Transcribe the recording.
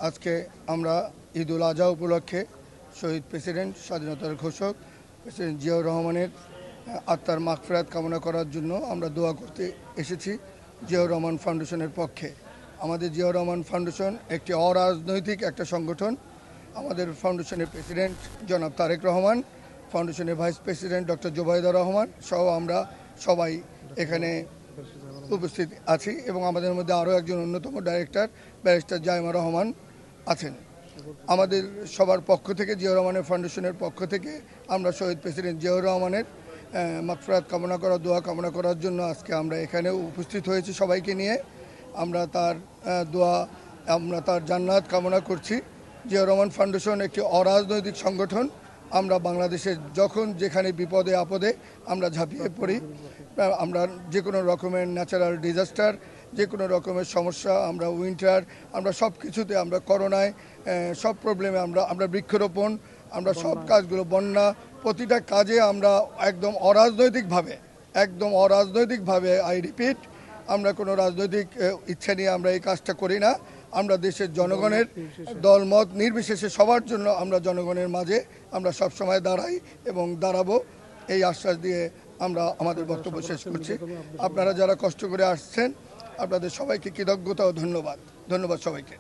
আজকে আমরা ঈদুল আজহা উপলক্ষে শহীদ প্রেসিডেন্ট, স্বাধীনতার ঘোষক প্রেসিডেন্ট জিয়াউর রহমানের আত্মার মাগফিরাত কামনা করার জন্য আমরা দোয়া করতে এসেছি জিয়াউর রহমান ফাউন্ডেশনের পক্ষে। আমাদের জিয়াউর রহমান ফাউন্ডেশন একটি অরাজনৈতিক একটা সংগঠন। আমাদের ফাউন্ডেশনের প্রেসিডেন্ট জনাব তারেক রহমান, ফাউন্ডেশনের vice president doctor Zubaida Rahman সহ আমরা সবাই এখানে উপস্থিত আছি এবং আমাদের মধ্যে আরও একজন অন্যতম ডাইরেক্টর ব্যারিস্টার জাইমা রহমান আছেন। আমাদের সবার পক্ষ থেকে, জিয়াউর রহমানের ফাউন্ডেশনের পক্ষ থেকে আমরা শহীদ প্রেসিডেন্ট জিয়াউর রহমানের মাগফিরাত কামনা করা, দোয়া কামনা করার জন্য আজকে আমরা এখানে উপস্থিত হয়েছি সবাইকে নিয়ে। আমরা তার দোয়া, আমরা তার জান্নাত কামনা করছি। জিয়াউর রহমান ফাউন্ডেশন একটি অরাজনৈতিক সংগঠন। আমরা বাংলাদেশের যখন যেখানে বিপদে আপদে আমরা ঝাঁপিয়ে পড়ি, আমরা যে কোনো রকমের ন্যাচারাল ডিজাস্টার, যে কোনো রকমের সমস্যা, আমরা উইন্টার, আমরা সব কিছুতে, আমরা করোনায় সব প্রবলেমে আমরা বৃক্ষরোপণ, আমরা সব কাজগুলো, বন্যা, প্রতিটা কাজে আমরা একদম অরাজনৈতিকভাবে আই রিপিট, আমরা কোনো রাজনৈতিক ইচ্ছা নিয়ে আমরা এই কাজটা করি না। আমরা দেশের জনগণের দলমত নির্বিশেষে সবার জন্য আমরা জনগণের মাঝে আমরা সবসময় দাঁড়াই এবং দাঁড়াবো, এই আশ্বাস দিয়ে আমরা আমাদের বক্তব্য শেষ করছি। আপনারা যারা কষ্ট করে আসছেন, আপনাদের সবাইকে কৃতজ্ঞতা ও ধন্যবাদ সবাইকে।